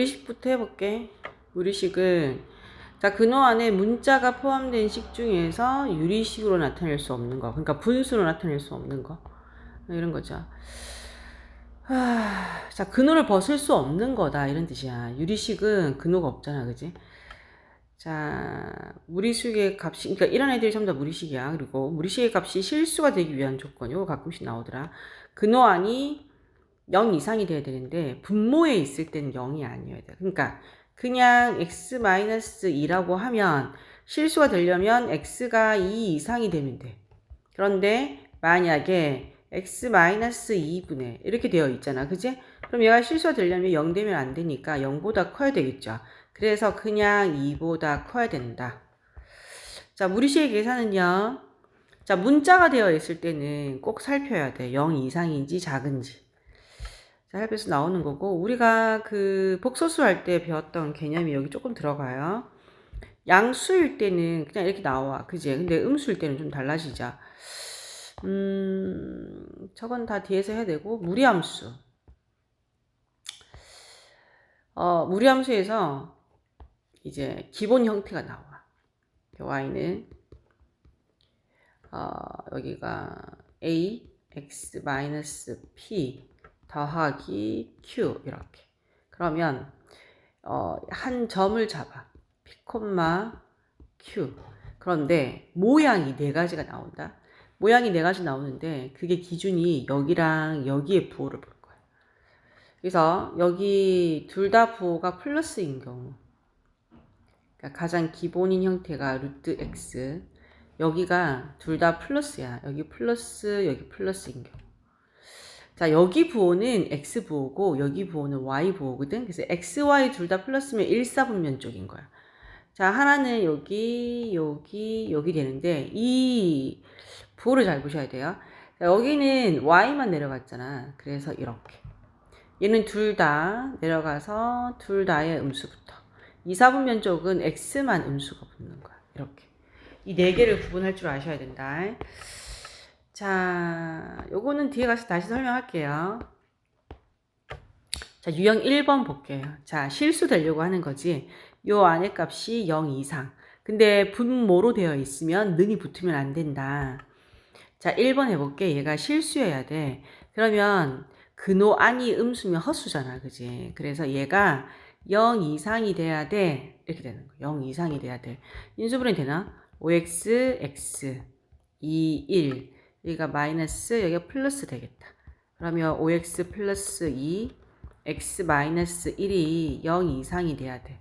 무리식부터 해볼게. 무리식은 자, 근호 안에 문자가 포함된 식 중에서 유리식으로 나타낼 수 없는 거, 그러니까 분수로 나타낼 수 없는 거, 이런 거죠. 자, 근호를 벗을 수 없는 거다 이런 뜻이야. 유리식은 근호가 없잖아, 그지? 자, 무리식의 값이, 그러니까 이런 애들이 전부 다 무리식이야. 그리고 무리식의 값이 실수가 되기 위한 조건, 이거 가끔씩 나오더라. 근호 안이 0 이상이 돼야 되는데 분모에 있을 때는 0이 아니어야 돼. 그러니까 그냥 x-2라고 하면 실수가 되려면 x가 2 이상이 되면 돼. 그런데 만약에 x-2분의 이렇게 되어 있잖아. 그지? 그럼 얘가 실수가 되려면 0 되면 안 되니까 0보다 커야 되겠죠. 그래서 그냥 2보다 커야 된다. 자, 무리식의 계산은요. 자, 문자가 되어 있을 때는 꼭 살펴야 돼. 0 이상인지 작은지. 자, 할배수 나오는 거고, 우리가 그 복소수 할 때 배웠던 개념이 여기 조금 들어가요. 양수일 때는 그냥 이렇게 나와. 그지? 근데 음수일 때는 좀 달라지죠. 저건 다 뒤에서 해야 되고, 무리함수. 무리함수에서 이제 기본 형태가 나와. y는, 여기가 a, x, p, 더하기 q, 이렇게. 그러면, 한 점을 잡아. p, q. 그런데 모양이 네 가지가 나온다. 모양이 네 가지 나오는데 그게 기준이 여기랑 여기에 부호를 볼 거야. 그래서 여기 둘 다 부호가 플러스인 경우, 그러니까 가장 기본인 형태가 루트 x, 여기가 둘 다 플러스야. 여기 플러스, 여기 플러스인 경우. 자, 여기 부호는 x 부호고 여기 부호는 y 부호거든. 그래서 x, y 둘 다 플러스면 1사분면 쪽인 거야. 자, 하나는 여기 되는데 이 부호를 잘 보셔야 돼요. 자, 여기는 y만 내려갔잖아. 그래서 이렇게. 얘는 둘 다 내려가서 둘 다의 음수부터. 2사분면 쪽은 x만 음수가 붙는 거야. 이렇게. 이 네 개를 구분할 줄 아셔야 된다. 자, 요거는 뒤에 가서 다시 설명할게요. 자, 유형 1번 볼게요. 자, 실수 되려고 하는 거지. 요 안에 값이 0 이상. 근데 분모로 되어 있으면 능이 붙으면 안 된다. 자, 1번 해볼게. 얘가 실수여야 돼. 그러면 근호 안이 음수면 헛수잖아. 그지? 그래서 얘가 0 이상이 돼야 돼. 이렇게 되는 거야. 0 이상이 돼야 돼. 인수분해 되나? 5x, x, 2, 1. 여기가 마이너스, 여기가 플러스 되겠다. 그러면 5x 플러스 2, x 마이너스 1이 0 이상이 돼야 돼.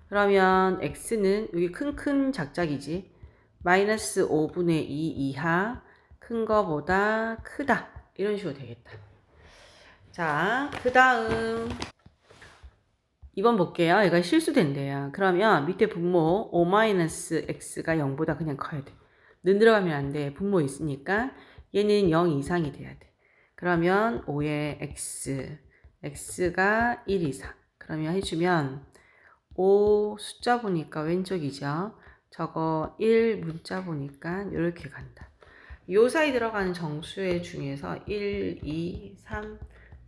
그러면 x는 여기 큰 작작이지. 마이너스 5분의 2 이하, 큰 거보다 크다. 이런 식으로 되겠다. 자, 그 다음 2번 볼게요. 얘가 실수된대요. 그러면 밑에 분모 5-x가 0보다 그냥 커야 돼. 는 들어가면 안 돼. 분모 있으니까 얘는 0 이상이 돼야 돼. 그러면 5의 x, x가 1 이상. 그러면 해주면 5 숫자 보니까 왼쪽이죠. 저거 1 문자 보니까 이렇게 간다. 요 사이 들어가는 정수의 중에서 1, 2, 3,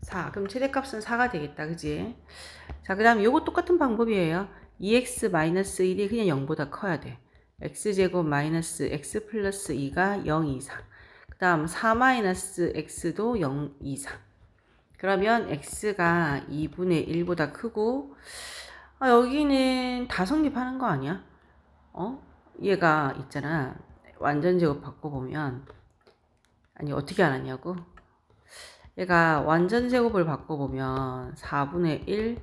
4. 그럼 최대값은 4가 되겠다. 그지? 자, 그 다음에 요거 똑같은 방법이에요. 2x-1이 그냥 0보다 커야 돼. x제곱 마이너스 x 플러스 2가 0 이상. 그 다음 4-x도 0 이상. 그러면 x가 2분의 1보다 크고, 여기는 다 성립하는 거 아니야? 얘가 있잖아. 완전 제곱 바꿔보면, 아니, 어떻게 알았냐고? 얘가 완전 제곱을 바꿔보면 4분의 1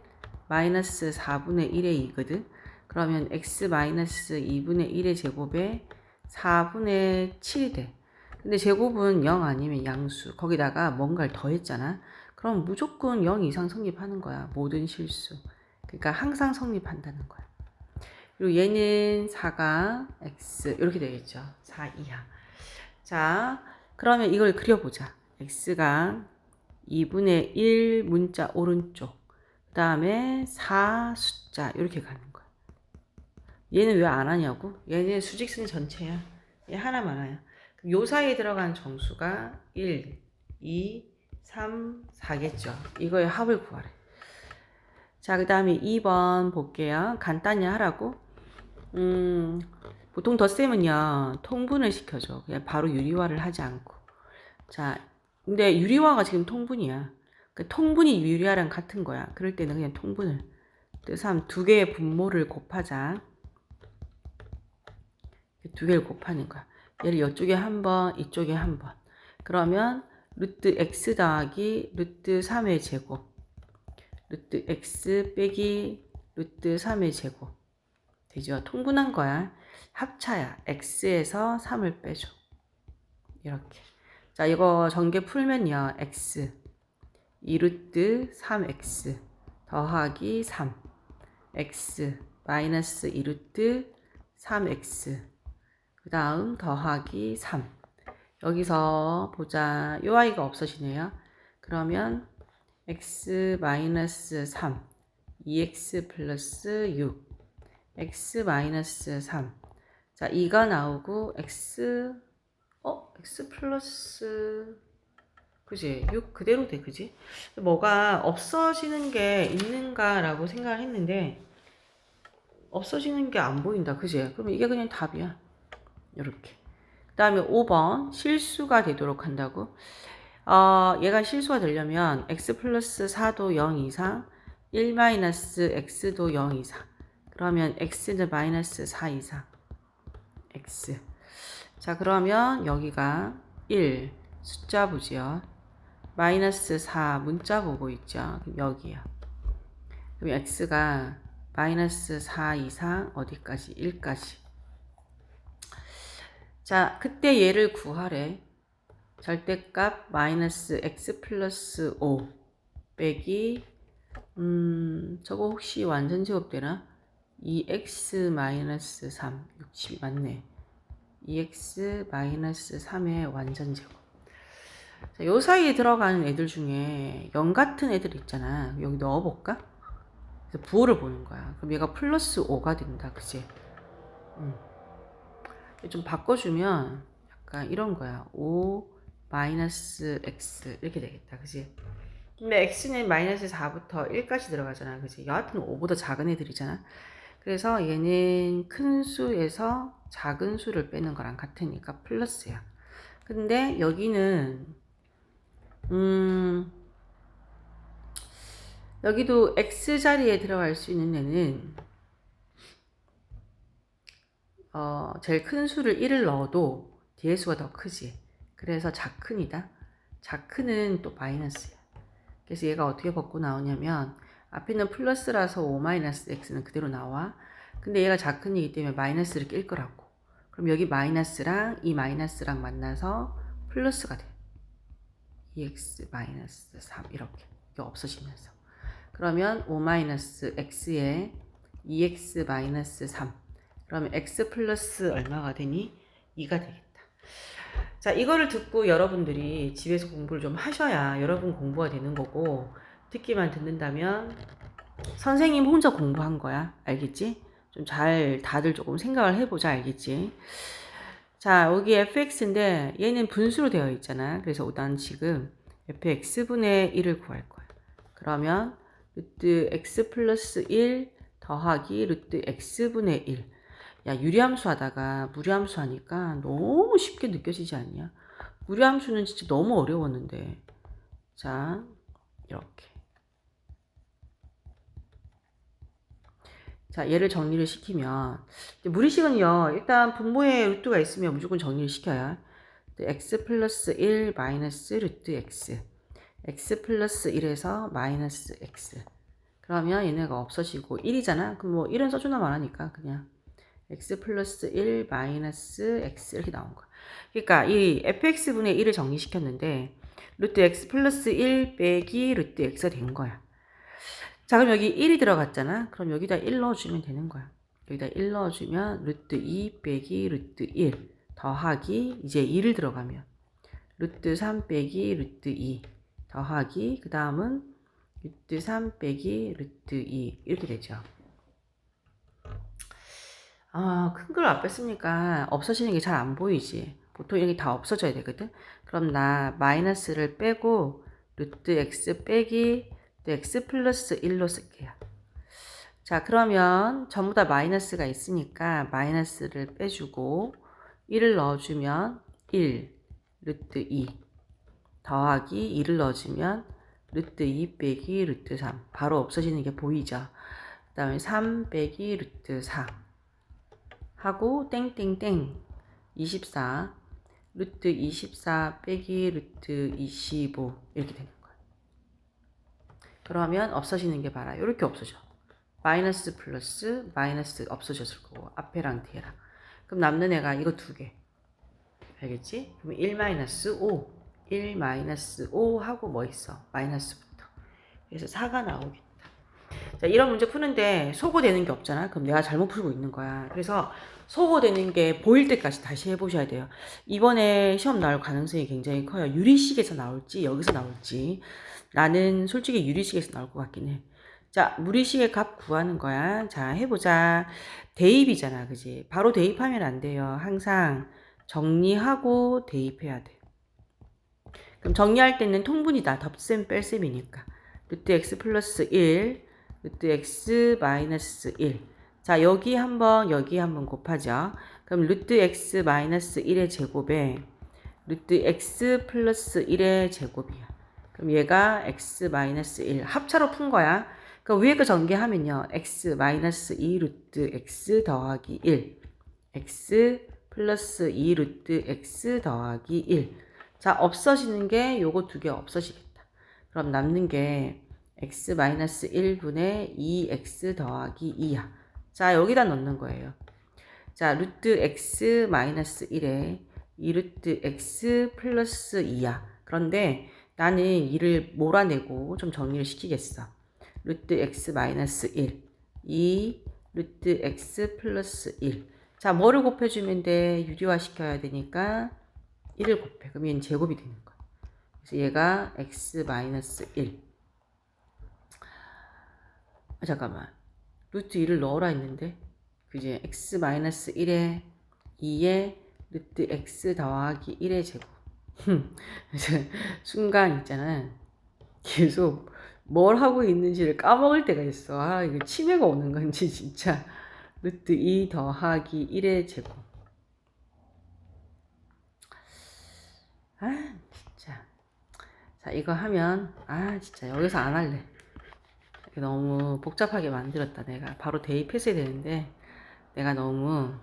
마이너스 4분의 1의 2거든. 그러면 x 마이너스 2분의 1의 제곱에 4분의 7이 돼. 근데 제곱은 0 아니면 양수. 거기다가 뭔가를 더했잖아. 그럼 무조건 0 이상 성립하는 거야. 모든 실수. 그러니까 항상 성립한다는 거야. 그리고 얘는 4가 x 이렇게 되겠죠. 4 이하. 자, 그러면 이걸 그려보자. x가 2분의 1 문자 오른쪽, 그 다음에 4 숫자 이렇게 가는 거야. 얘는 왜 안 하냐고? 얘는 수직선 전체야. 얘 하나만 와요. 요 사이에 들어간 정수가 1, 2, 3, 4겠죠. 이거의 합을 구하래. 자, 그 다음에 2번 볼게요. 간단히 하라고. 보통 덧셈은요, 통분을 시켜줘. 그냥 바로 유리화를 하지 않고. 자, 근데 유리화가 지금 통분이야. 그 통분이 유리화랑 같은 거야. 그럴 때는 그냥 통분을. 뜻하면 두 개의 분모를 곱하자. 두 개를 곱하는 거야. 얘를 이쪽에 한 번, 이쪽에 한 번. 그러면 루트 x 더하기 루트 3의 제곱. 루트 x 빼기 루트 3의 제곱. 되죠? 통분한 거야. 합차야. x에서 3을 빼줘. 이렇게. 자, 이거 전개 풀면요. x 2루트 3x 더하기 3 x 마이너스 2루트 3x 그 다음 더하기 3 여기서 보자. 요 아이가 없어지네요. 그러면 x 마이너스 3 2x 플러스 6 x 마이너스 3 자, 2가 나오고 x 플러스 그지? 6 그대로 돼, 그지? 뭐가 없어지는 게 있는가라고 생각을 했는데 없어지는 게 안 보인다, 그지? 그럼 이게 그냥 답이야. 이렇게. 그 다음에 5번 실수가 되도록 한다고. 얘가 실수가 되려면 x 플러스 4도 0 이상 1 마이너스 x도 0 이상 그러면 x는 마이너스 4 이상 x 자, 그러면 여기가 1 숫자 보지요. 마이너스 4 문자 보고 있죠. 그럼 여기야. 그럼 x가 마이너스 4 이상 어디까지? 1까지. 자, 그때 얘를 구하래. 절대값 마이너스 x 플러스 5 빼기 저거 혹시 완전 제곱되나? 2x 마이너스 3 60이 맞네. 2x 마이너스 3의 완전 제곱. 자, 요 사이에 들어가는 애들 중에 0 같은 애들 있잖아. 여기 넣어볼까? 그래서 부호를 보는 거야. 그럼 얘가 플러스 5가 된다. 그치? 좀 바꿔주면 약간 이런 거야. 5 마이너스 x 이렇게 되겠다. 그치? 근데 x는 마이너스 4부터 1까지 들어가잖아. 그치? 여하튼 5보다 작은 애들이잖아. 그래서 얘는 큰 수에서 작은 수를 빼는 거랑 같으니까 플러스야. 근데 여기는 여기도 x 자리에 들어갈 수 있는 애는 제일 큰 수를 1을 넣어도 뒤에 수가 더 크지. 그래서 작큰이다. 작큰은 또 마이너스야. 그래서 얘가 어떻게 벗고 나오냐면 앞에는 플러스라서 5 마이너스 x는 그대로 나와. 근데 얘가 작큰이기 때문에 마이너스를 낄 거라고. 그럼 여기 마이너스랑 이 마이너스랑 만나서 플러스가 돼. 2x 마이너스 3 이렇게. 이게 없어지면서. 그러면 5 마이너스 x에 2x 마이너스 3 그러면 x 플러스 얼마가 되니? 2가 되겠다. 자, 이거를 듣고 여러분들이 집에서 공부를 좀 하셔야 여러분 공부가 되는 거고 듣기만 듣는다면 선생님 혼자 공부한 거야. 알겠지? 좀 잘 다들 조금 생각을 해보자. 알겠지? 자, 여기 fx인데 얘는 분수로 되어 있잖아. 그래서 난 지금 fx분의 1을 구할 거야. 그러면 루트 x 플러스 1 더하기 루트 x분의 1 야, 유리함수 하다가 무리함수 하니까 너무 쉽게 느껴지지 않냐? 무리함수는 진짜 너무 어려웠는데. 자, 이렇게. 자, 얘를 정리를 시키면 무리식은요. 일단 분모에 루트가 있으면 무조건 정리를 시켜야. x 플러스 1 마이너스 루트 x x 플러스 1에서 마이너스 x 그러면 얘네가 없어지고 1이잖아. 그럼 뭐 1은 써주나 말하니까 그냥 x 플러스 1 마이너스 x 이렇게 나온 거야. 그러니까 이 fx분의 1을 정리시켰는데 루트 x 플러스 1 빼기 루트 x가 된 거야. 자, 그럼 여기 1이 들어갔잖아. 그럼 여기다 1 넣어주면 되는 거야. 여기다 1 넣어주면 루트 2 빼기 루트 1 더하기 이제 2를 들어가면 루트 3 빼기 루트 2 더하기 그 다음은 루트 3 빼기 루트 2 이렇게 되죠. 큰 걸 앞에 쓰니까 없어지는 게 잘 안 보이지. 보통 이렇게 다 없어져야 되거든. 그럼 나 마이너스를 빼고 루트 x 빼기 x 플러스 1로 쓸게요. 자, 그러면 전부 다 마이너스가 있으니까 마이너스를 빼주고 1을 넣어주면 1 루트 2 더하기 2를 넣어주면 루트 2 빼기 루트 3 바로 없어지는 게 보이죠. 그 다음에 3 빼기 루트 4 하고 땡땡땡 24 루트 24 빼기 루트 25 이렇게 되는 거예요. 그러면 없어지는 게 봐라. 이렇게 없어져. 마이너스 플러스 마이너스 없어졌을 거고 앞에랑 뒤에랑. 그럼 남는 애가 이거 두 개. 알겠지? 그럼 1 마이너스 5 1 마이너스 5 하고 뭐 있어? 마이너스부터. 그래서 4가 나오겠다. 자, 이런 문제 푸는데 소거되는 게 없잖아. 그럼 내가 잘못 풀고 있는 거야. 그래서 소거되는 게 보일 때까지 다시 해보셔야 돼요. 이번에 시험 나올 가능성이 굉장히 커요. 유리식에서 나올지 여기서 나올지. 나는 솔직히 유리식에서 나올 것 같긴 해. 자, 무리식의 값 구하는 거야. 자, 해보자. 대입이잖아, 그지? 바로 대입하면 안 돼요. 항상 정리하고 대입해야 돼. 그럼 정리할 때는 통분이다. 덧셈 뺄셈이니까. 루트 x 플러스 1, 루트 x 마이너스 1. 자, 여기 한번 곱하죠. 그럼 루트 x 마이너스 1의 제곱에 루트 x 플러스 1의 제곱이야. 그럼 얘가 x 마이너스 1 합차로 푼 거야. 그럼 위에 거 전개하면요. x 마이너스 2 루트 x 더하기 1 x 플러스 2 루트 x 더하기 1. 자, 없어지는 게 요거 두 개 없어지겠다. 그럼 남는 게 x 마이너스 1분의 2x 더하기 2야. 자, 여기다 넣는 거예요. 자, 루트 x 마이너스 1에 2 루트 x 플러스 2야. 그런데 나는 2를 몰아내고 좀 정리를 시키겠어. 루트 x 마이너스 1, 2 루트 x 플러스 1. 자, 뭐를 곱해주면 돼? 유리화 시켜야 되니까 1을 곱해. 그럼 얘는 제곱이 되는 거야. 그래서 얘가 x 마이너스 1. 아, 잠깐만. 루트 2를 넣어라 했는데. 그지? x 마이너스 1에 2에 루트 x 더하기 1의 제곱. 순간 있잖아. 계속 뭘 하고 있는지를 까먹을 때가 있어. 아, 이거 치매가 오는 건지 진짜. 루트 2 더하기 1의 제곱. 아, 진짜. 자, 이거 하면 진짜 여기서 안 할래. 너무 복잡하게 만들었다. 내가 바로 대입했어야 되는데 내가 너무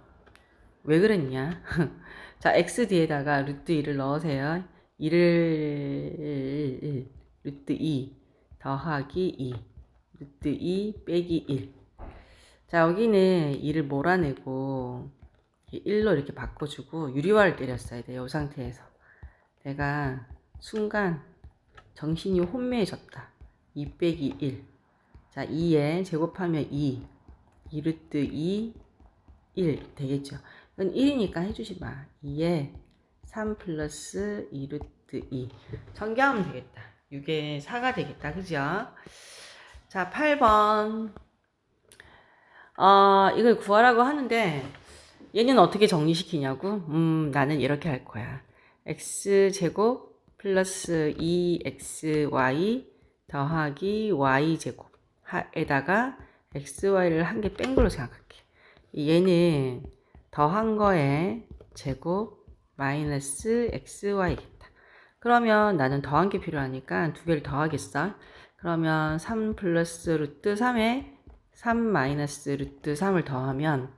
왜 그랬냐. 자, x 뒤에다가 루트 2를 넣으세요. 2를 루트 2 더하기 2 루트 2 빼기 1. 자, 여기는 2를 몰아내고 1로 이렇게 바꿔주고 유리화를 때렸어야 돼요. 이 상태에서 내가 순간 정신이 혼미해졌다. 2 빼기 1. 자, 2에 제곱하면 2 루트 2 1 되겠죠. 이건 1이니까 해주지 마. 2에 3 플러스 2 루트 2. 전개하면 되겠다. 6에 4가 되겠다. 그죠? 자, 8번. 이걸 구하라고 하는데 얘는 어떻게 정리시키냐고? 나는 이렇게 할 거야. x제곱 플러스 2xy 더하기 y제곱 에다가 xy를 한 개 뺀 걸로 생각할게. 얘는 더한 거에 제곱 마이너스 xy겠다. 그러면 나는 더한 게 필요하니까 두 개를 더하겠어. 그러면 3 플러스 루트 3에 3 마이너스 루트 3을 더하면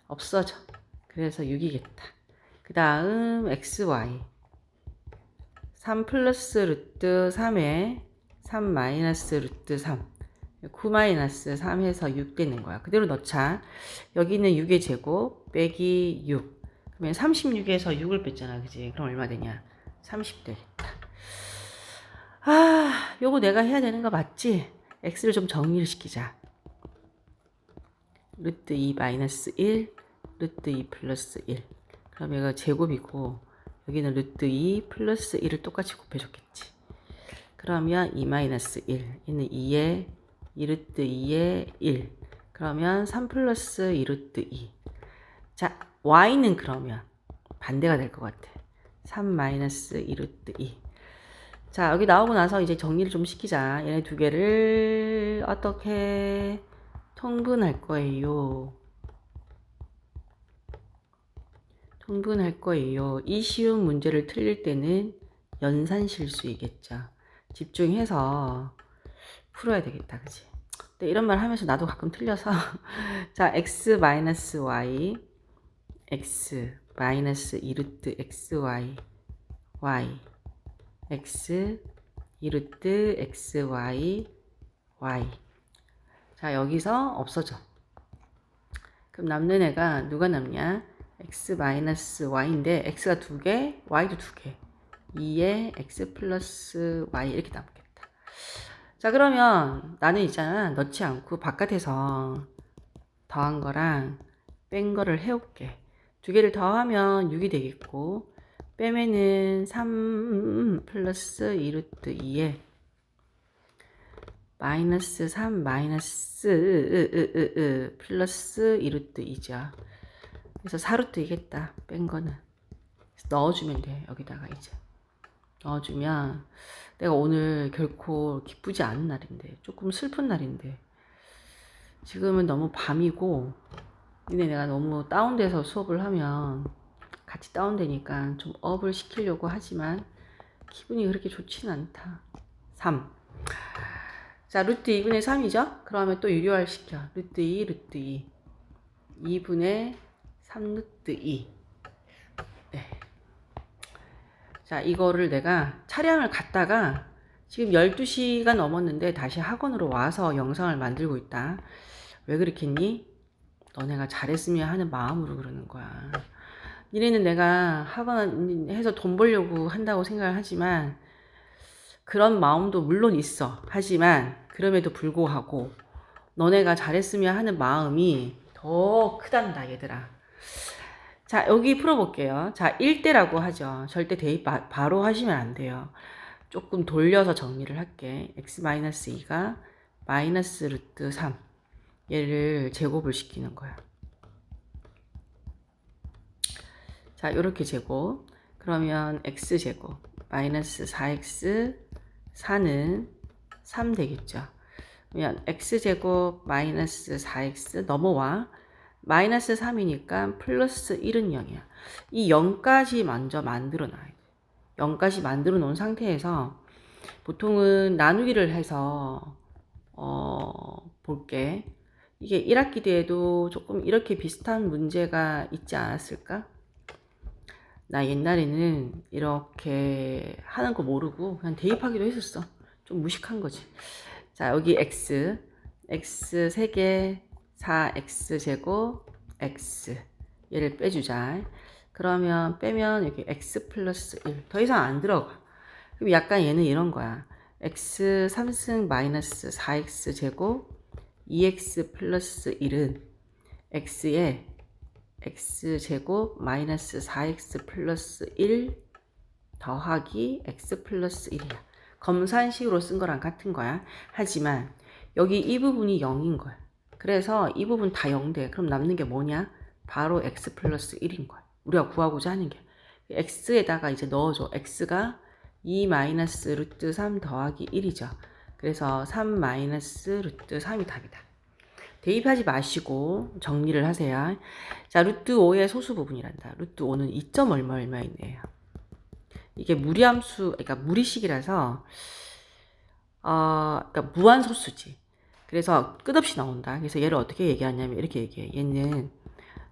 없어져. 그래서 6이겠다. 그 다음 xy 3 플러스 루트 3에 3 마이너스 루트 3 9 마이너스 3 해서 6 되는 거야. 그대로 넣자. 여기는 6의 제곱 빼기 6. 그러면 36에서 6을 뺐잖아. 그지? 그럼 얼마 되냐? 30 되겠다. 요거 내가 해야 되는 거 맞지? x를 좀 정리를 시키자. 루트 2 마이너스 1, 루트 2 플러스 1. 그럼 얘가 제곱이고 여기는 루트 2 플러스 1을 똑같이 곱해줬겠지. 그러면 2 마이너스 1. 얘는 2에 2루트 2에 1. 그러면 3 플러스 2루트 2. 자, y는 그러면 반대가 될 것 같아. 3 마이너스 2루트 2. 자, 여기 나오고 나서 이제 정리를 좀 시키자. 얘네 두 개를 어떻게 통분할 거예요. 통분할 거예요. 이 쉬운 문제를 틀릴 때는 연산 실수이겠죠. 집중해서 풀어야 되겠다. 그치? 근데 이런 말 하면서 나도 가끔 틀려서 자, x-y x 마이너스 2루트 xy y x 2루트 xy y. 자, 여기서 없어져. 그럼 남는 애가 누가 남냐? x 마이너스 y인데 x가 2개, y도 2개. 2에 x 플러스 y 이렇게 남겠다. 자, 그러면 나는 있잖아. 넣지 않고 바깥에서 더한 거랑 뺀 거를 해올게. 두 개를 더하면 6이 되겠고, 빼면은 3 플러스 2루트 2에 마이너스 3 마이너스 플러스 2루트 2죠. 그래서 4루트 2겠다. 뺀 거는. 넣어주면 돼. 여기다가 이제. 넣어주면 내가 오늘 결코 기쁘지 않은 날인데, 조금 슬픈 날인데, 지금은 너무 밤이고, 근데 내가 너무 다운돼서 수업을 하면 같이 다운되니까 좀 업을 시키려고 하지만 기분이 그렇게 좋지는 않다. 3. 자, 루트 2분의 3이죠? 그러면 또 유료할 시켜. 루트 2, 루트 2. 2분의 3 루트 2. 네. 자, 이거를 내가 차량을 갔다가 지금 12시가 넘었는데 다시 학원으로 와서 영상을 만들고 있다. 왜 그렇겠니? 너네가 잘했으면 하는 마음으로 그러는 거야. 니네는 내가 학원 해서 돈 벌려고 한다고 생각을 하지만 그런 마음도 물론 있어. 하지만 그럼에도 불구하고 너네가 잘했으면 하는 마음이 더 크단다 얘들아. 자, 여기 풀어볼게요. 자, 1대라고 하죠. 절대 대입 바로 하시면 안 돼요. 조금 돌려서 정리를 할게. x-2가 마이너스 루트 3 얘를 제곱을 시키는 거야. 자, 이렇게 제곱. 그러면 x제곱 마이너스 4x 4는 3 되겠죠. 그러면 x제곱 마이너스 4x 넘어와. 마이너스 3이니까 플러스 1은 0이야. 이 0까지 먼저 만들어 놔야 돼. 0까지 만들어 놓은 상태에서 보통은 나누기를 해서 볼게. 이게 1학기 때에도 조금 이렇게 비슷한 문제가 있지 않았을까? 나 옛날에는 이렇게 하는 거 모르고 그냥 대입하기도 했었어. 좀 무식한 거지. 자, 여기 x 3개 4x제곱 x 얘를 빼주자. 그러면 빼면 여기 x 플러스 1 더 이상 안 들어가. 그럼 약간 얘는 이런 거야. x 3승 마이너스 4x제곱 2x 플러스 1은 x에 x제곱 마이너스 4x 플러스 1 더하기 x 플러스 1이야. 검산식으로 쓴 거랑 같은 거야. 하지만 여기 이 부분이 0인 거야. 그래서 이 부분 다 0돼. 그럼 남는 게 뭐냐? 바로 x 플러스 1인 거야. 우리가 구하고자 하는 게. x에다가 이제 넣어줘. x가 2 마이너스 루트 3 더하기 1이죠. 그래서 3 마이너스 루트 3이 답이다. 대입하지 마시고 정리를 하세요. 자, 루트 5의 소수 부분이란다. 루트 5는 2점 얼마이네요. 이게 무리함수, 그러니까 무리식이라서 그러니까 무한소수지. 그래서 끝없이 나온다. 그래서 얘를 어떻게 얘기하냐면 이렇게 얘기해. 얘는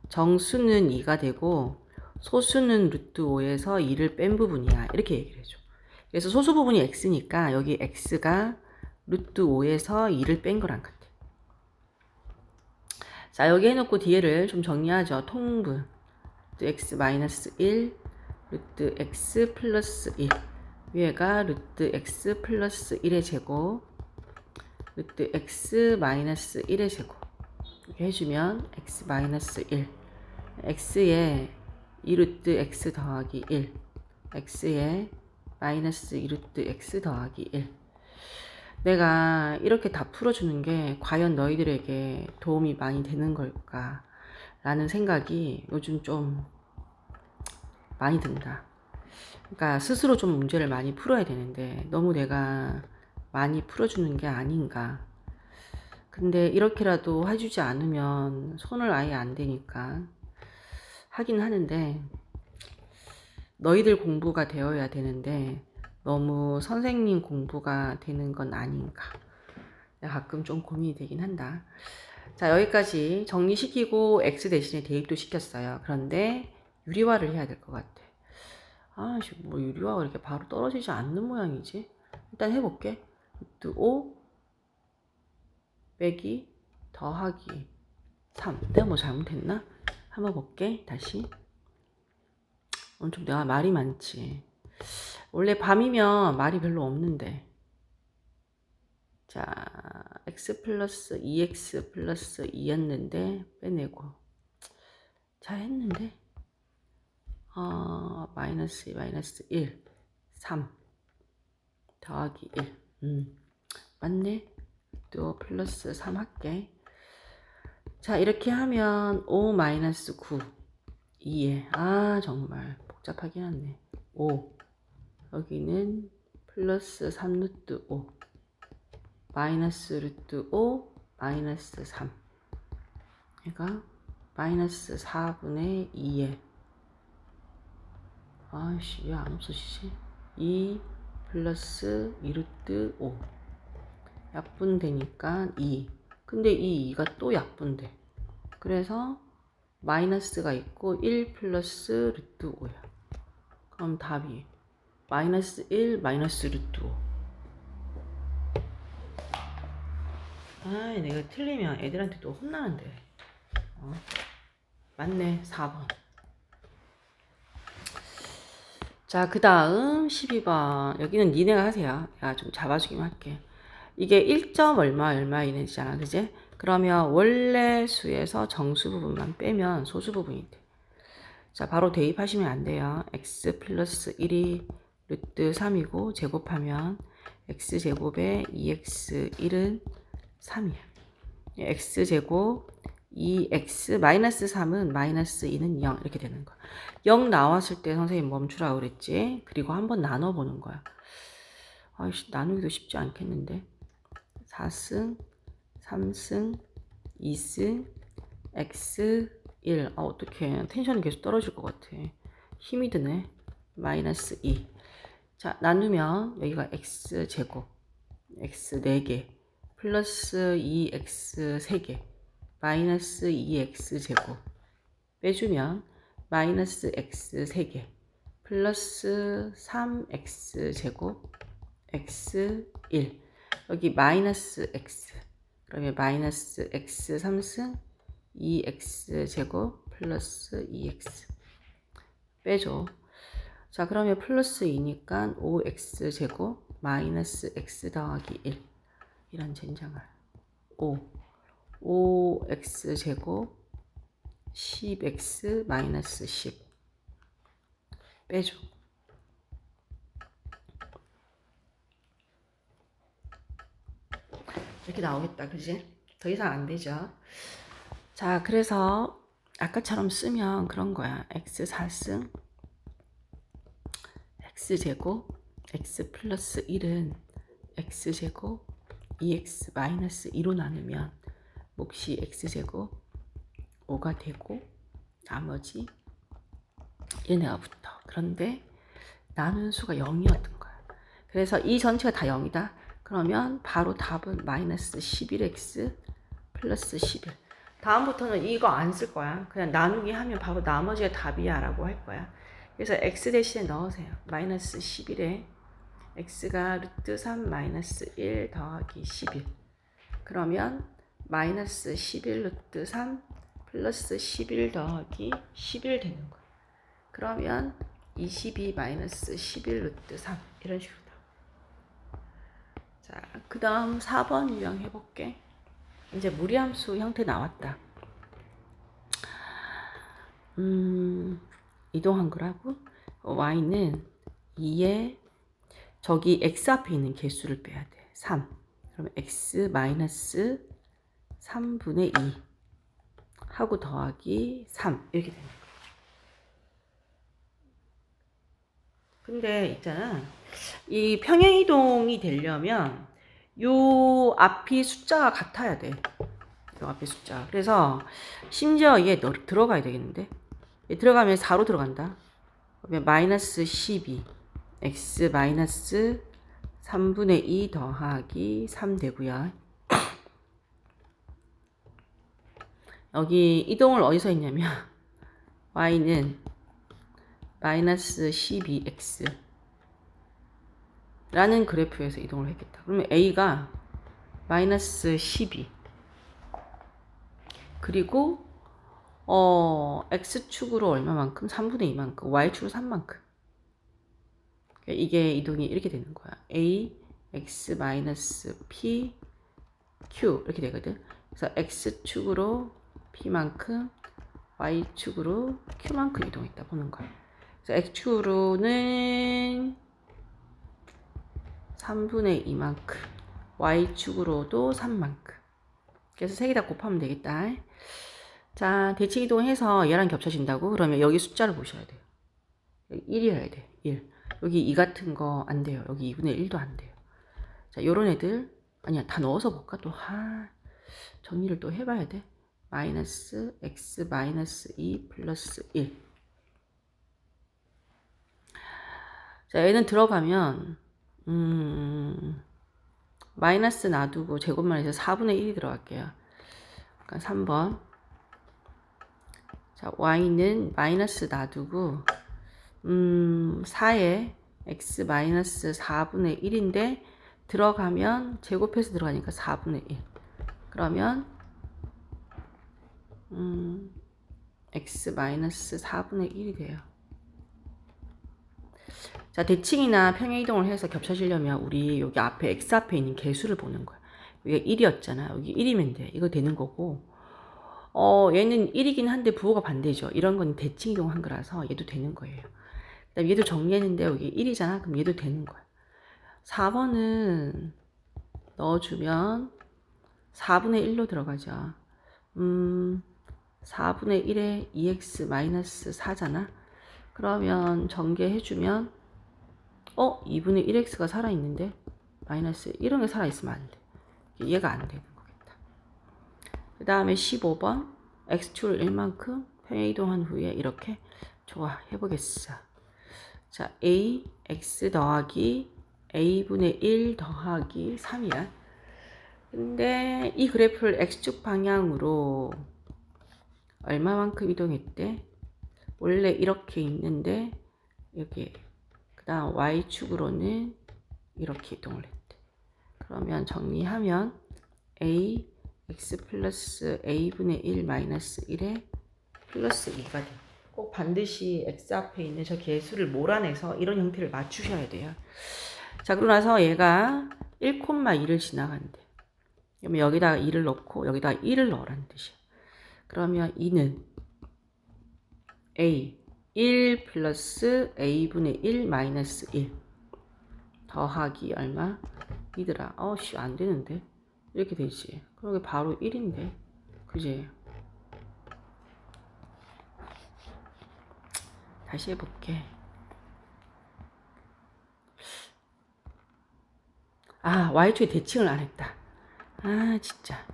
정수는 2가 되고 소수는 루트 5에서 2를 뺀 부분이야. 이렇게 얘기를 해줘. 그래서 소수 부분이 x니까 여기 x가 루트 5에서 2를 뺀 거랑 같아. 자, 여기 해놓고 뒤에를 좀 정리하죠. 통분 루트 x 마이너스 1 루트 x 플러스 1 위에가 루트 x 플러스 1의 제곱 루트 x 마이너스 1의 제곱 이렇게 해주면 x 마이너스 1 x에 2루트 x 더하기 1 x에 마이너스 2루트 x 더하기 1 내가 이렇게 다 풀어주는 게 과연 너희들에게 도움이 많이 되는 걸까 라는 생각이 요즘 좀 많이 든다. 그러니까 스스로 좀 문제를 많이 풀어야 되는데 너무 내가 많이 풀어주는 게 아닌가. 근데 이렇게라도 해주지 않으면 손을 아예 안 대니까 하긴 하는데, 너희들 공부가 되어야 되는데 너무 선생님 공부가 되는 건 아닌가. 가끔 좀 고민이 되긴 한다. 자, 여기까지 정리시키고 x 대신에 대입도 시켰어요. 그런데 유리화를 해야 될 것 같아. 아, 뭐 유리화가 이렇게 바로 떨어지지 않는 모양이지. 일단 해볼게. 루트 5 빼기 더하기 3. 내가 뭐 잘못했나? 한번 볼게. 다시. 오늘 좀 내가 말이 많지. 원래 밤이면 말이 별로 없는데. 자, x 플러스 2x 플러스 2였는데 빼내고 잘했는데 마이너스 2 마이너스 1 3 더하기 1 맞네. 또 플러스 3 할게. 자, 이렇게 하면 5 마이너스 9 2에 정말 복잡하긴 하네. 5 여기는 플러스 3 루트 5 마이너스 루트 5 마이너스 3 얘가 마이너스 4분의 2에 아이씨 왜 안 없어지지? 2 플러스 2 루트 5 약분되니까 2 근데 이 2가 또 약분돼. 그래서 마이너스가 있고 1 플러스 루트 5야. 그럼 답이 마이너스 1 마이너스 루트 5. 내가 틀리면 애들한테 또 혼나는데. 맞네. 4번. 자, 그 다음 12번. 여기는 니네가 하세요. 내가 좀 잡아주기만 할게. 이게 1점 얼마 이네잖아. 그지? 그러면 원래 수에서 정수 부분만 빼면 소수 부분이 돼. 자, 바로 대입하시면 안 돼요. x 플러스 1이 루트 3이고 제곱하면 x제곱에 2x1은 3이야. x제곱 2x 마이너스 3은 마이너스 2는 0 이렇게 되는 거야. 0 나왔을 때 선생님 멈추라고 그랬지. 그리고 한번 나눠보는 거야. 아이씨 나누기도 쉽지 않겠는데. 4승 3승 2승 x 1 어떡해. 텐션이 계속 떨어질 것 같아. 힘이 드네. 마이너스 2. 자, 나누면 여기가 x제곱 x 4개 플러스 2x 3개 마이너스 2x 제곱 빼주면 마이너스 x 3개 플러스 3x 제곱 x 1 여기 마이너스 x 그러면 마이너스 x 3승 2x 제곱 플러스 2x 빼줘. 자, 그러면 플러스 2니까 5x 제곱 마이너스 x 더하기 1 이런 젠장을 5x 제곱 10x 마이너스 10 빼줘. 이렇게 나오겠다. 그지? 더 이상 안 되죠. 자, 그래서 아까처럼 쓰면 그런 거야. x 4승 x제곱 x 플러스 1은 x제곱 2x 마이너스 2로 나누면 몫이 x제곱 5가 되고 나머지 얘네가 붙어. 그런데 나눈 수가 0이었던 거야. 그래서 이 전체가 다 0이다. 그러면 바로 답은 마이너스 11x 플러스 11. 다음부터는 이거 안 쓸 거야. 그냥 나누기 하면 바로 나머지가 답이야 라고 할 거야. 그래서 x 대신에 넣으세요. 마이너스 11에 x가 루트 3 마이너스 1 더하기 11. 그러면 마이너스 11 루트 3 플러스 11 더하기 11 되는 거야. 그러면 22 마이너스 11 루트 3 이런 식으로 나와. 자, 그 다음 4번 유형 해볼게. 이제 무리함수 형태 나왔다. 이동한 거라고? y는 2에 저기 x 앞에 있는 개수를 빼야 돼. 3. 그러면 x 마이너스 3분의 2 하고 더하기 3 이렇게 되는 거야. 근데 있잖아. 이 평행이동이 되려면 요 앞이 숫자가 같아야 돼. 요 앞에 숫자. 그래서 심지어 얘 들어가야 되겠는데. 얘 들어가면 4로 들어간다. 그러면 마이너스 12 x 마이너스 3분의 2 더하기 3 되고요. 여기 이동을 어디서 했냐면 y는 마이너스 12x 라는 그래프에서 이동을 했겠다. 그러면 a가 마이너스 12 그리고 x축으로 얼마만큼? 3분의 2만큼 y축으로 3만큼 이게 이동이 이렇게 되는 거야. a x 마이너스 p q 이렇게 되거든. 그래서 x축으로 p만큼 y축으로 q만큼 이동했다 보는 거야. 그래서 x축으로는 3분의 2만큼 y축으로도 3만큼 그래서 3개 다 곱하면 되겠다. 자, 대칭 이동해서 얘랑 겹쳐진다고? 그러면 여기 숫자를 보셔야 돼요. 1이어야 돼. 1. 여기 2 같은 거 안 돼요. 여기 2분의 1도 안 돼요. 자, 요런 애들 아니야. 다 넣어서 볼까? 또 정리를 또 해봐야 돼. 마이너스 x 마이너스 2 플러스 1. 자, 얘는 들어가면 마이너스 놔두고 제곱만 해서 4분의 1이 들어갈게요. 그러니까 3번. 자, y는 마이너스 놔두고 4에 x 마이너스 4분의 1인데 들어가면 제곱해서 들어가니까 4분의 1. 그러면 x 마이너스 4분의 1이 돼요. 자, 대칭이나 평행 이동을 해서 겹쳐지려면 우리 여기 앞에 x 앞에 있는 개수를 보는 거야. 여기 1이었잖아. 여기 1이면 돼. 이거 되는 거고. 얘는 1이긴 한데 부호가 반대죠. 이런 건 대칭 이동한 거라서 얘도 되는 거예요. 그다음 얘도 정리했는데 여기 1이잖아. 그럼 얘도 되는 거야. 4번은 넣어주면 4분의 1로 들어가죠. 4분의 1에 2x 마이너스 4잖아. 그러면 전개해주면 2분의 1x가 살아있는데 마이너스 이런 게 살아있으면 안 돼. 얘가 안 되는 거겠다. 그 다음에 15번 x축을 1만큼 평행 이동한 후에 이렇게 좋아 해보겠어. 자, a x 더하기 a분의 1 더하기 3이야. 근데 이 그래프를 x축 방향으로 얼마만큼 이동했대? 원래 이렇게 있는데 여기 그 다음 y축으로는 이렇게 이동을 했대. 그러면 정리하면 a x 플러스 a분의 1 마이너스 1에 플러스 2가 돼. 꼭 반드시 x 앞에 있는 저 개수를 몰아내서 이런 형태를 맞추셔야 돼요. 자, 그러고 나서 얘가 1,2를 지나간대. 그러면 여기다가 2를 넣고 여기다가 1을 넣으라는 뜻이야. 그러면 2는 a 1 플러스 a분의 1 마이너스 1 더하기 얼마? 이더라. 안 되는데. 이렇게 되지. 그럼 이게 바로 1인데. 그지? 다시 해볼게. y축에 대칭을 안 했다. 진짜.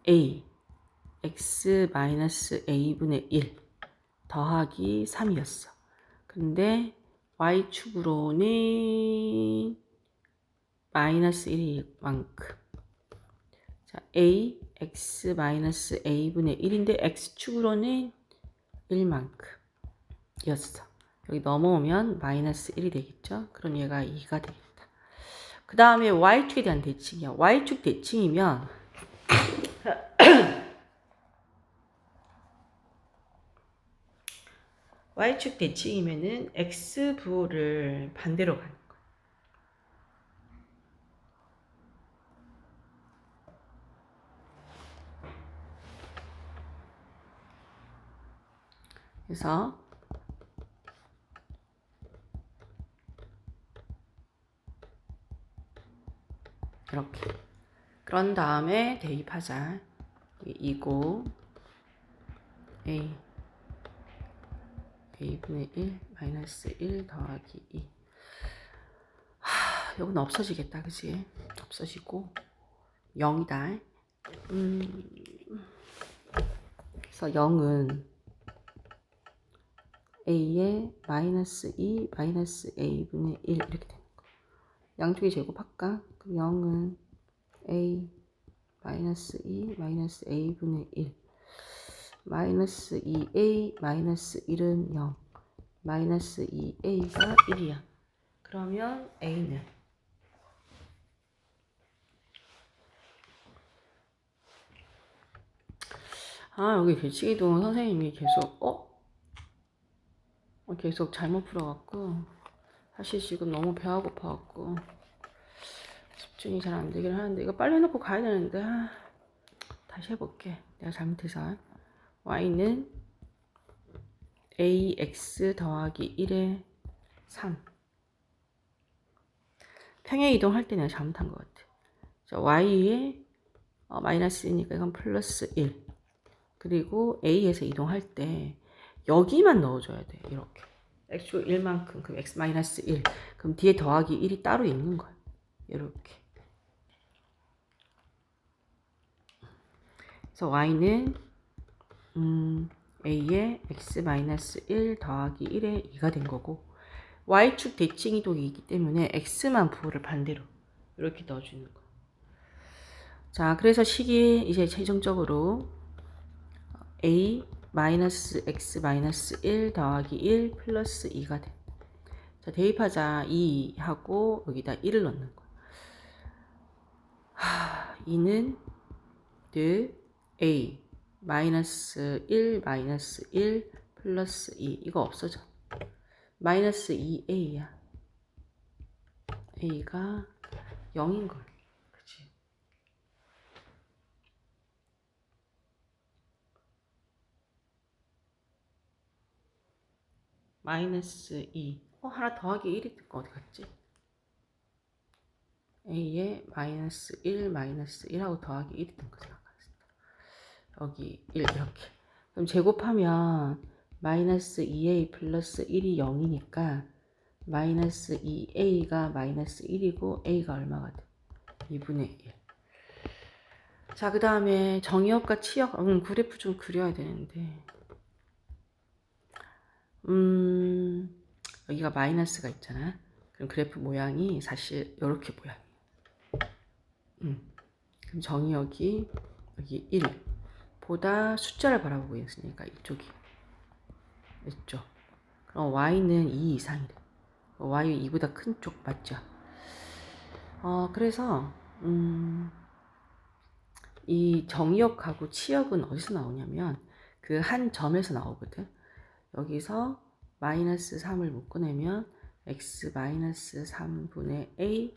a x 마이너스 a분의 1 더하기 3이었어. 근데 y축으로는 마이너스 1만큼. 자, a x 마이너스 a분의 1인데 x축으로는 1만큼 이었어. 여기 넘어오면 마이너스 1이 되겠죠? 그럼 얘가 2가 되겠다. 그 다음에 y축에 대한 대칭이야. y축 대칭이면 y축 대칭이면은 x부호를 반대로 가는 거야. 그래서 이렇게. 그런 다음에 대입하자. 이고 a분의 1 마이너스 1 더하기 2. 이건 없어지겠다, 그지? 없어지고 0이다. 그래서 0은 a의 마이너스 2 마이너스 a분의 1 이렇게 되는 거. 양쪽이 제곱할까? 그럼 0은 a 마이너스 2 마이너스 a분의 1 마이너스 2a 마이너스 1은 0 마이너스 2a가 1이야. 그러면 a는 여기 대치기도 선생님이 계속 잘못 풀어갖고 사실 지금 너무 배가 고파갖고 집중이 잘 안 되긴 하는데 이거 빨리 해놓고 가야 되는데 다시 해볼게. 내가 잘못해서 y는 ax 더하기 1의 3 평행 이동할 때 내가 잘못한 것 같아. 자, y에 마이너스 1이니까 이건 플러스 1 그리고 a에서 이동할 때 여기만 넣어줘야 돼. 이렇게 x축 1만큼 그럼 x 마이너스 1 그럼 뒤에 더하기 1이 따로 있는 거야. 이렇게 그래서 y는 a의 x 마이너스 1 더하기 1의 2가 된 거고 y축 대칭 이동이기 때문에 x만 부호를 반대로 이렇게 넣어주는 거. 자, 그래서 식이 이제 최종적으로 a 마이너스 x 마이너스 1 더하기 1 플러스 2가 돼. 자, 대입하자. 2 하고 여기다 1을 넣는 거야. 2는 a 마이너스 1 마이너스 1 플러스 2 이거 없어져. 마이너스 2a야. a가 0인 거야. 그치? 마이너스 2 하나 더하기 1이 뜰 거 어디 갔지? a에 마이너스 1 마이너스 1하고 더하기 1이 뜬 거 생각하겠습니다. 여기 1 이렇게. 그럼 제곱하면 마이너스 2a 플러스 1이 0이니까 마이너스 2a가 마이너스 1이고 a가 얼마가 돼? 2분의 1. 자, 그 다음에 정의역과 치역, 그래프 좀 그려야 되는데 여기가 마이너스가 있잖아. 그럼 그래프 모양이 사실 이렇게 모양이야. 그럼 정의역이 여기 1 보다 숫자를 바라보고 있으니까 이쪽이 이쪽. 그럼 y는 2 이상이래. y 2보다 큰 쪽 맞죠? 그래서 이 정의역하고 치역은 어디서 나오냐면 그 한 점에서 나오거든. 여기서 마이너스 3을 묶어내면 x 마이너스 3분의 a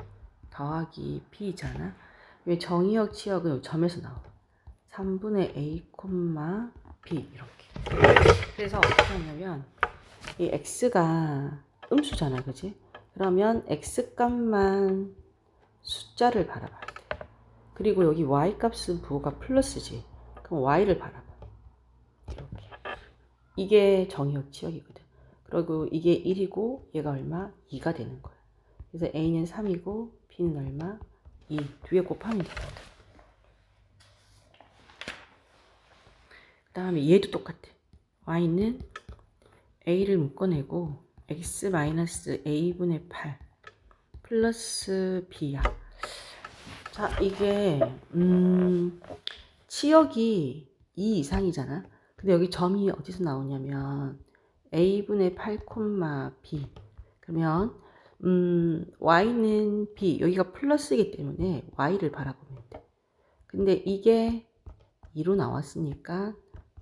더하기 b잖아. 왜 정의역 치역은 여기 점에서 나와. 3분의 a, b 이렇게. 그래서 어떻게 하냐면 이 x가 음수잖아, 그지? 그러면 x 값만 숫자를 바라봐야 돼. 그리고 여기 y 값은 부호가 플러스지. 그럼 y를 바라봐. 이렇게. 이게 정의역 치역이거든. 그리고 이게 1이고 얘가 얼마? 2가 되는 거야. 그래서 a는 3이고 b는 얼마? 2. 뒤에 곱하면 되거든. 그 다음에 얘도 똑같아. y는 a를 묶어내고 x 마이너스 a분의 8 플러스 b야. 자, 이게 치역이 2 이상이잖아. 근데 여기 점이 어디서 나오냐면 a분의 8, b. 그러면 y는 b, 여기가 플러스이기 때문에 y를 바라보면 돼. 근데 이게 2로 나왔으니까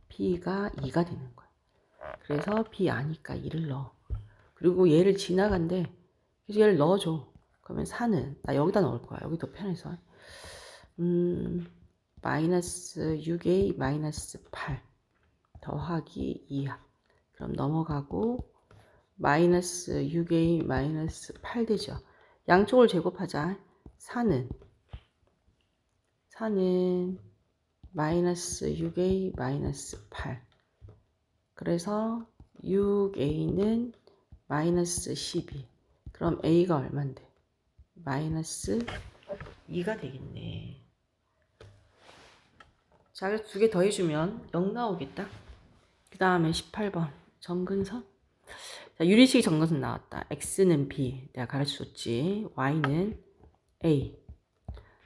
b가 2가 되는 거야. 그래서 b 아니까 2를 넣어. 그리고 얘를 지나간대. 그래서 얘를 넣어줘. 그러면 4는 나 여기다 넣을 거야. 여기 더 편해서. 마이너스 6a 마이너스 8 더하기 2야. 그럼 넘어가고 마이너스 6a 마이너스 8 되죠. 양쪽을 제곱하자. 4는 마이너스 6a 마이너스 8. 그래서 6a는 마이너스 12. 그럼 a가 얼만데? 마이너스 2가 되겠네. 자, 그래서 두 개 더해주면 0 나오겠다. 그 다음에 18번 정근선. 자, 유리식이 정근선 나왔다. x는 b 내가 가르쳐줬지. y는 a.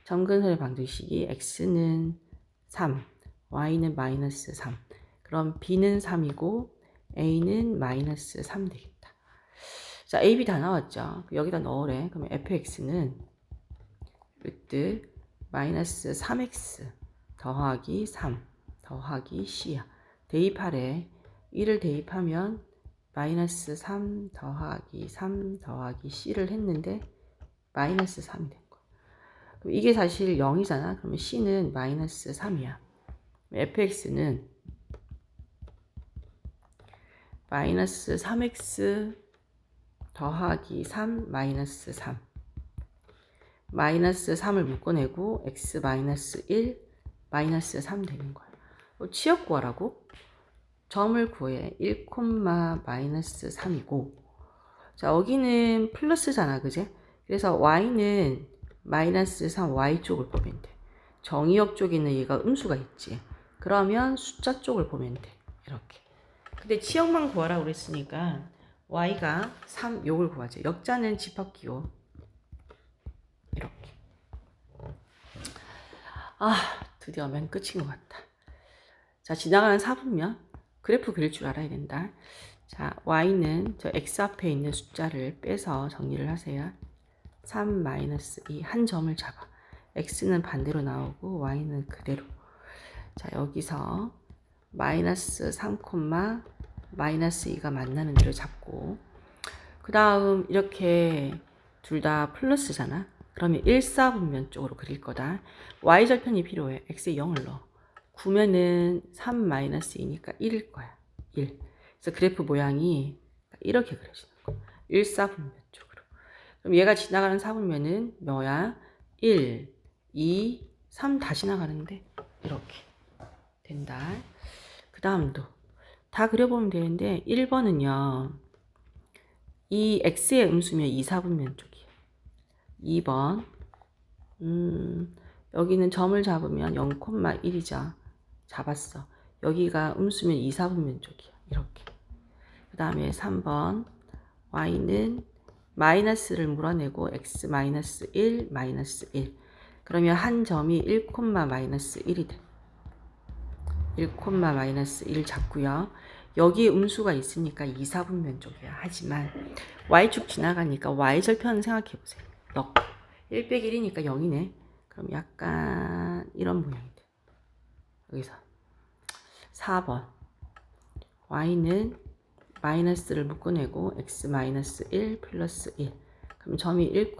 정근선의 방정식이 x는 3, y는 마이너스 3. 그럼 b는 3이고 a는 마이너스 3 되겠다. 자, a, b 다 나왔죠. 여기다 넣으래. 그러면 fx는 루트 마이너스 3x 더하기 3 더하기 c야. 대입하래. 1을 대입하면 마이너스 3 더하기 3 더하기 c를 했는데 마이너스 3이 된 거야. 그럼 이게 사실 0이잖아. 그러면 c는 마이너스 3이야. fx는 마이너스 3x 더하기 3 마이너스 3 마이너스 3을 묶어내고 x 마이너스 1 마이너스 3 되는 거야. 취업 구하라고? 점을 구해. 1, 마이너스 3이고 자, 여기는 플러스잖아, 그제? 그래서 y는 마이너스 3 y쪽을 보면 돼. 정의역 쪽에는 얘가 음수가 있지. 그러면 숫자 쪽을 보면 돼. 이렇게. 근데 치역만 구하라고 그랬으니까 y가 3 요걸 구하죠. 역자는 집합기호. 이렇게. 아, 드디어 맨 끝인 것 같다. 자, 지나가는 4분면 그래프 그릴 줄 알아야 된다. 자, y는 저 x 앞에 있는 숫자를 빼서 정리를 하세요. 3 마이너스 2 한 점을 잡아. x는 반대로 나오고 y는 그대로. 자, 여기서 마이너스 3, 마이너스 2가 만나는 데를 잡고 그 다음 이렇게 둘 다 플러스잖아. 그러면 1, 4분면 쪽으로 그릴 거다. y절편이 필요해. x에 0을 넣어. 9면은 3 마이너스 2니까 1일 거야. 1. 그래서 그래프 모양이 이렇게 그려지는 거야. 1, 4분면 쪽으로. 그럼 얘가 지나가는 4분면은 뭐야? 1, 2, 3 다 지나가는데 이렇게 된다. 그 다음도 다 그려보면 되는데 1번은요. 이 x의 음수면 2, 4분면 쪽이에요. 2번 여기는 점을 잡으면 0,1이죠. 잡았어. 여기가 음수면 2, 4분면 쪽이야. 이렇게. 그 다음에 3번 y는 마이너스를 물어내고 x 마이너스 1 마이너스 1 그러면 한 점이 1, 마이너스 1이 돼. 1, 마이너스 1 잡고요. 여기 음수가 있으니까 2, 4분면 쪽이야. 하지만 y축 지나가니까 y절편 생각해보세요. 1 빼기 1이니까 0이네. 그럼 약간 이런 모양이 돼. 여기서 4번 y는 마이너스를 묶어내고 x 마이너스 1 플러스 1 그럼 점이 1,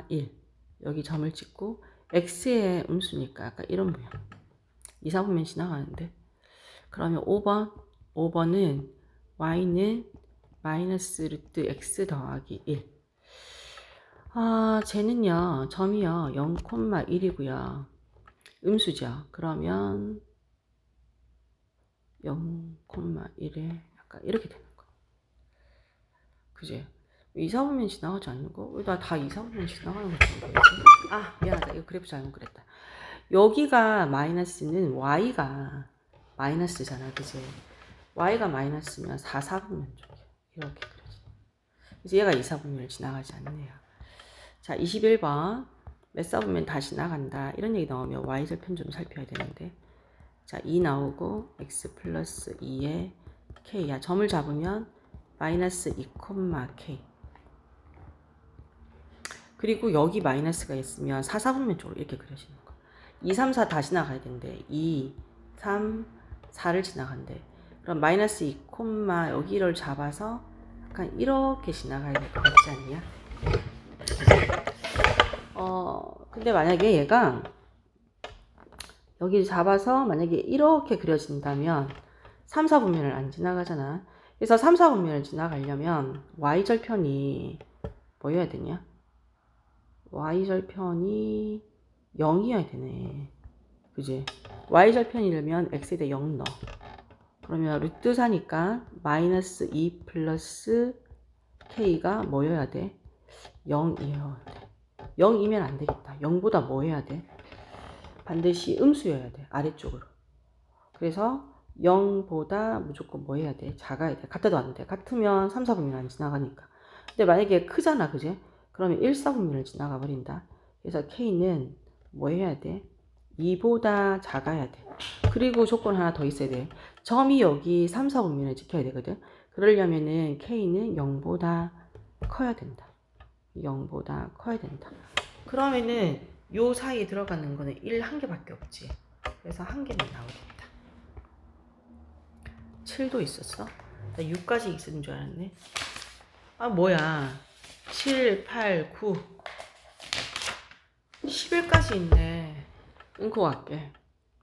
1 여기 점을 찍고 x의 음수니까 아까 이런 모양 2, 4분면 지나가는데 그러면 5번은 y는 마이너스 루트 x 더하기 1 쟤는요 점이요 0,1이고요 음수죠. 그러면 0,1에 약간 이렇게 되는 거. 그지? 2, 4분면 지나가지 않는 거? 왜 나 다 2, 4분면 지나가는 거 같은데? 미안하다. 이거 그래프 잘못 그랬다. 여기가 마이너스는 y가 마이너스잖아. 그지? y가 마이너스면 4, 4분면 쪽이야. 이렇게 그려지. 그래서 얘가 2, 4분면을 지나가지 않네요. 자, 21번. 몇 4분면 다 지나간다. 이런 얘기 나오면 y절편 좀 살펴야 되는데. 자, 2 나오고 x 플러스 2에 k야. 점을 잡으면 마이너스 2, k. 그리고 여기 마이너스가 있으면 4, 4분면 쪽으로 이렇게 그려지는 거. 2, 3, 4 다 지나가야 된대. 2, 3, 4를 지나간대. 그럼 마이너스 2, 여기를 잡아서 약간 이렇게 지나가야 될 것 같지 않냐? 근데 만약에 얘가 여기 잡아서 만약에 이렇게 그려진다면 3, 4분면을 안 지나가잖아. 그래서 3, 4분면을 지나가려면 y절편이 뭐여야 되냐? y절편이 0이어야 되네. 그지? y절편이려면 x에다 0 넣어. 그러면 루트 4니까 마이너스 2 플러스 K가 뭐여야 돼? 0이어야 돼. 0이면 안 되겠다. 0보다 뭐 해야 돼? 반드시 음수여야 돼. 아래쪽으로. 그래서 0보다 무조건 뭐 해야 돼? 작아야 돼. 같아도 안 돼. 같으면 3, 4분면 안 지나가니까. 근데 만약에 크잖아. 그제? 그러면 1, 4분면을 지나가 버린다. 그래서 K는 뭐 해야 돼? 2보다 작아야 돼. 그리고 조건 하나 더 있어야 돼. 점이 여기 3, 4분면을 지켜야 되거든. 그러려면은 K는 0보다 커야 된다. 0보다 커야 된다. 그러면은 요 사이에 들어가는 거는 1 한 개밖에 없지. 그래서 한 개만 나오겠다. 7도 있었어? 나 6까지 있었는 줄 알았네. 아 뭐야. 7, 8, 9 11까지 있네. 끊고 갈게.